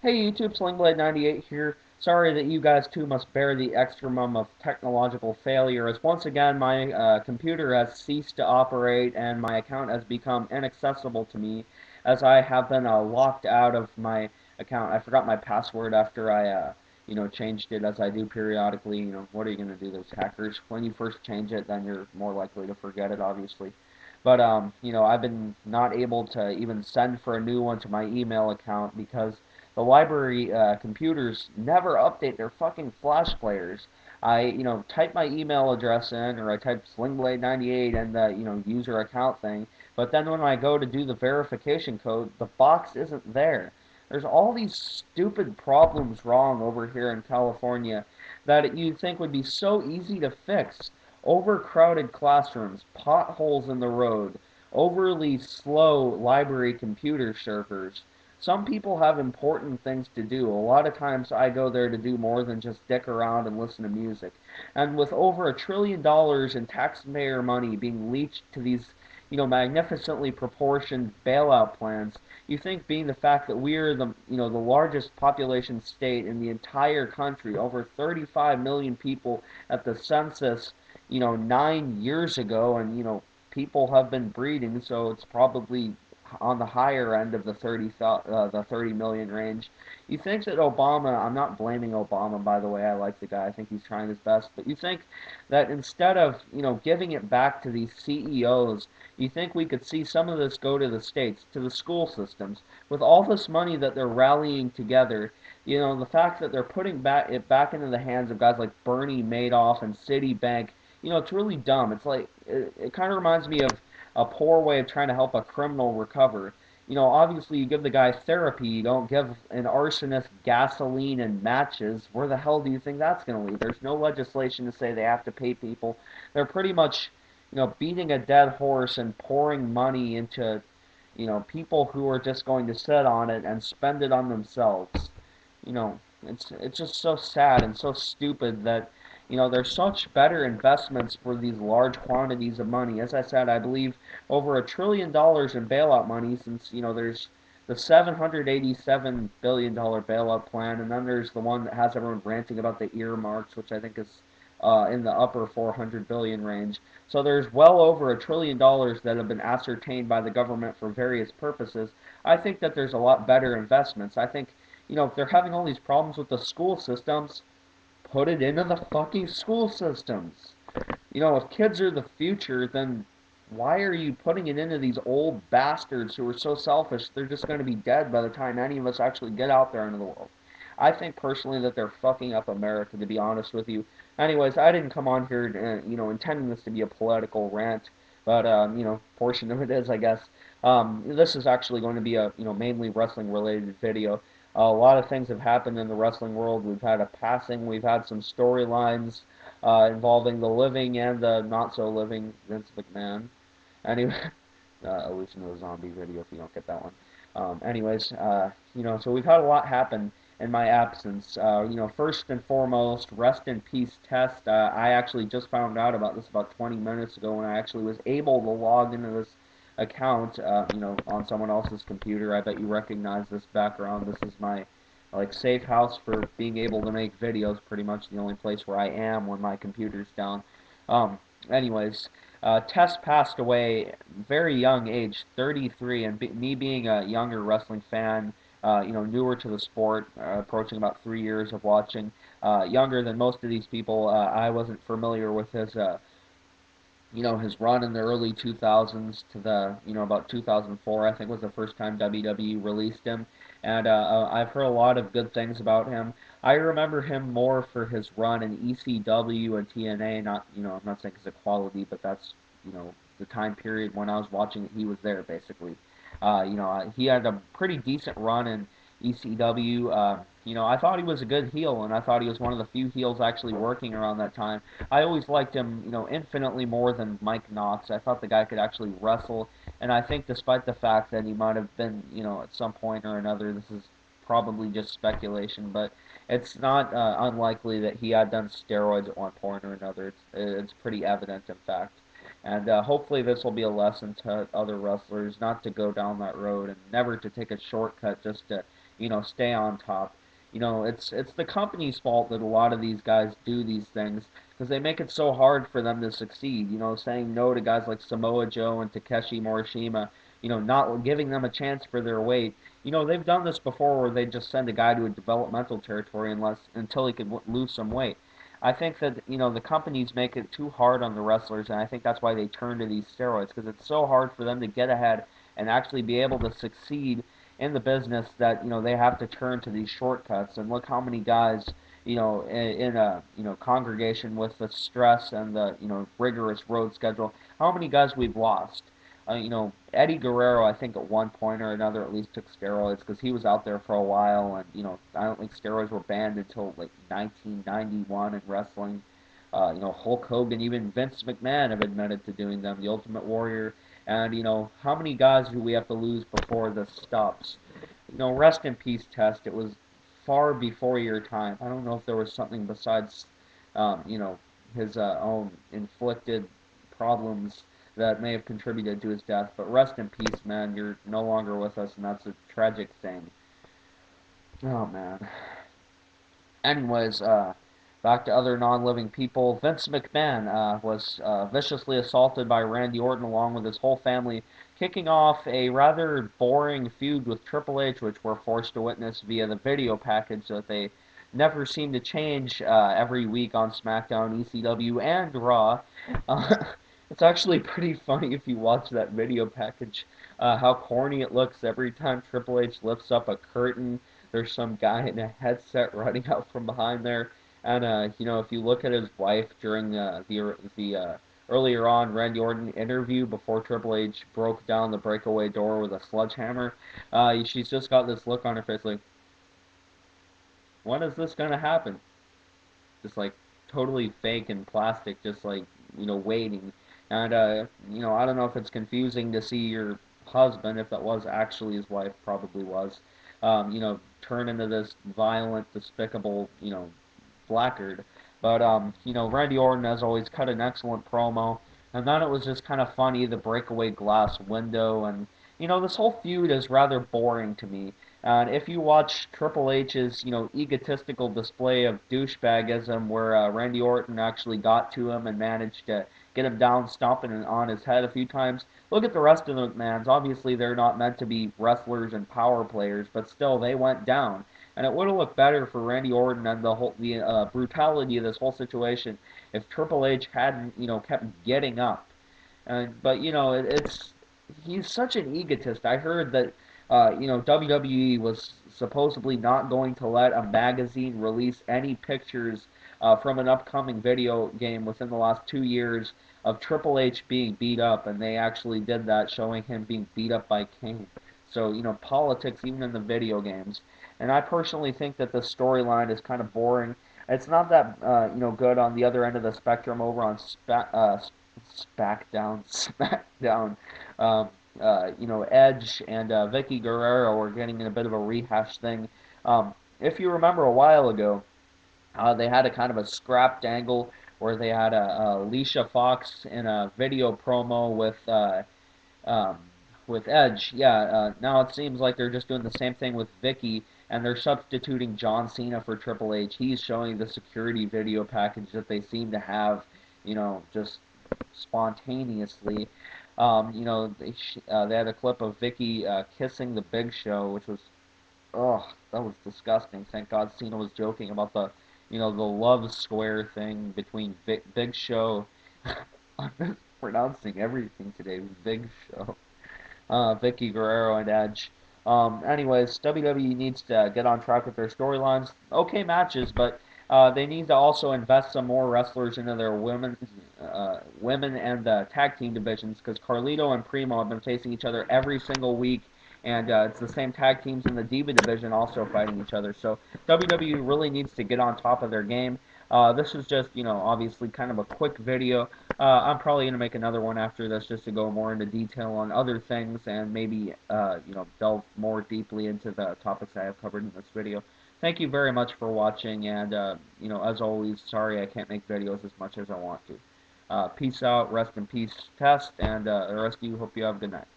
Hey YouTube, Slingblade98 here. Sorry that you guys too must bear the extremum of technological failure, as once again my computer has ceased to operate and my account has become inaccessible to me, as I have been locked out of my account. I forgot my password after I changed it, as I do periodically. What are you going to do? Those hackers. When you first change it, then you're more likely to forget it, obviously. But I've been not able to even send for a new one to my email account because the library computers never update their fucking flash players. I type my email address in, or I type slingblade98 and the user account thing, but then when I go to do the verification code, the box isn't there. There's all these stupid problems wrong over here in California that you'd think would be so easy to fix. Overcrowded classrooms, potholes in the road, overly slow library computer servers. Some people have important things to do. A lot of times I go there to do more than just dick around and listen to music. And with over $1 trillion in taxpayer money being leached to these magnificently proportioned bailout plans, you think being the fact that we are the largest population state in the entire country, over 35 million people at the census 9 years ago, and people have been breeding, so it's probably on the higher end of the 30 million range. You think that Obama, I'm not blaming Obama, by the way, I like the guy, I think he's trying his best, but you think that instead of giving it back to these CEOs, you think we could see some of this go to the states, to the school systems, with all this money that they're rallying together. The fact that they're putting it back into the hands of guys like Bernie Madoff and Citibank, it's really dumb. It's like it kind of reminds me of a poor way of trying to help a criminal recover. Obviously you give the guy therapy, you don't give an arsonist gasoline and matches. Where the hell do you think that's going to lead? There's no legislation to say they have to pay people. They're pretty much beating a dead horse and pouring money into people who are just going to sit on it and spend it on themselves. It's just so sad and so stupid that there's such better investments for these large quantities of money. As I said, I believe over $1 trillion in bailout money, since there's the $787 billion bailout plan, and then there's the one that has everyone ranting about the earmarks, which I think is in the upper 400 billion range. So there's well over $1 trillion that have been ascertained by the government for various purposes. I think that there's a lot better investments. I think if they're having all these problems with the school systems, put it into the fucking school systems. If kids are the future, then why are you putting it into these old bastards who are so selfish they're just going to be dead by the time any of us actually get out there into the world? I think personally that they're fucking up America, to be honest with you. Anyways, I didn't come on here intending this to be a political rant, but portion of it is, I guess. This is actually going to be a mainly wrestling related video. A lot of things have happened in the wrestling world. We've had a passing, we've had some storylines involving the living and the not so living Vince McMahon. Anyway, allusion to the zombie video if you don't get that one. So we've had a lot happen in my absence. First and foremost, rest in peace, Test. I actually just found out about this about 20 minutes ago when I actually was able to log into this account on someone else's computer. I bet you recognize this background. This is my safe house for being able to make videos. Pretty much the only place where I am when my computer's down. Um, anyways, Tess passed away very young age, 33, and me being a younger wrestling fan, newer to the sport, approaching about 3 years of watching, younger than most of these people, I wasn't familiar with his run in the early 2000s to the about 2004, I think was the first time WWE released him. And I've heard a lot of good things about him. I remember him more for his run in ECW and TNA, I'm not saying his equality, but that's the time period when I was watching it, he was there basically. He had a pretty decent run in ECW. I thought he was a good heel, and I thought he was one of the few heels actually working around that time. I always liked him infinitely more than Mike Knox. I thought the guy could actually wrestle, and I think despite the fact that he might have been at some point or another, this is probably just speculation, but it's not unlikely that he had done steroids at one point or another. It's pretty evident, in fact. And hopefully this will be a lesson to other wrestlers not to go down that road and never to take a shortcut just to stay on top. It's the company's fault that a lot of these guys do these things because they make it so hard for them to succeed. Saying no to guys like Samoa Joe and Takeshi Morishima, not giving them a chance for their weight. They've done this before where they just send a guy to a developmental territory until he could lose some weight. I think that the companies make it too hard on the wrestlers, and I think that's why they turn to these steroids because it's so hard for them to get ahead and actually be able to succeed in the business that they have to turn to these shortcuts. And look how many guys in a congregation with the stress and the rigorous road schedule, how many guys we've lost. Eddie Guerrero, I think at one point or another at least took steroids because he was out there for a while, and I don't think steroids were banned until like 1991 in wrestling. Hulk Hogan, even Vince McMahon have admitted to doing them. The Ultimate Warrior, and how many guys do we have to lose before this stops? Rest in peace, Test. It was far before your time. I don't know if there was something besides, his own inflicted problems that may have contributed to his death. But rest in peace, man. You're no longer with us, and that's a tragic thing. Oh, man. Anyways, back to other non-living people. Vince McMahon was viciously assaulted by Randy Orton along with his whole family, kicking off a rather boring feud with Triple H, which we're forced to witness via the video package that they never seem to change every week on SmackDown, ECW, and Raw. It's actually pretty funny if you watch that video package, how corny it looks every time Triple H lifts up a curtain. There's some guy in a headset running out from behind there. And, if you look at his wife during the earlier on Randy Orton interview before Triple H broke down the breakaway door with a sledgehammer, she's just got this look on her face like, when is this going to happen? Just like totally fake and plastic, just like, waiting. And, I don't know if it's confusing to see your husband, if that was actually his wife, probably was, turn into this violent, despicable, blackguard. But, Randy Orton, as always, cut an excellent promo. And then it was just kind of funny, the breakaway glass window. And, this whole feud is rather boring to me. And if you watch Triple H's, egotistical display of douchebagism where Randy Orton actually got to him and managed to get him down, stomping on his head a few times, look at the rest of the McMahons. Obviously, they're not meant to be wrestlers and power players, but still, they went down. And it would have looked better for Randy Orton and the brutality of this whole situation if Triple H hadn't, kept getting up. But he's such an egotist. I heard that WWE was supposedly not going to let a magazine release any pictures from an upcoming video game within the last 2 years of Triple H being beat up, and they actually did that, showing him being beat up by Kane. So, politics even in the video games. And I personally think that the storyline is kind of boring. It's not that, good on the other end of the spectrum over on SmackDown. Edge and Vicky Guerrero are getting in a bit of a rehash thing. If you remember a while ago, they had a kind of a scrapped angle where they had Alicia Fox in a video promo um, with Edge. Yeah, now it seems like they're just doing the same thing with Vicky, and they're substituting John Cena for Triple H. He's showing the security video package that they seem to have, just spontaneously. They had a clip of Vicky kissing the Big Show, which was, oh, that was disgusting. Thank God Cena was joking about the love square thing between Big Show. I'm mispronouncing everything today. Big Show. Vicky Guerrero and Edge. Anyways, WWE needs to get on track with their storylines. Okay matches, but they need to also invest some more wrestlers into their women and tag team divisions, because Carlito and Primo have been facing each other every single week, and it's the same tag teams in the Diva division also fighting each other. So WWE really needs to get on top of their game. This is just, obviously kind of a quick video. I'm probably going to make another one after this just to go more into detail on other things and maybe, delve more deeply into the topics I have covered in this video. Thank you very much for watching, and, as always, sorry I can't make videos as much as I want to. Peace out, rest in peace, Test, and the rest of you, hope you have a good night.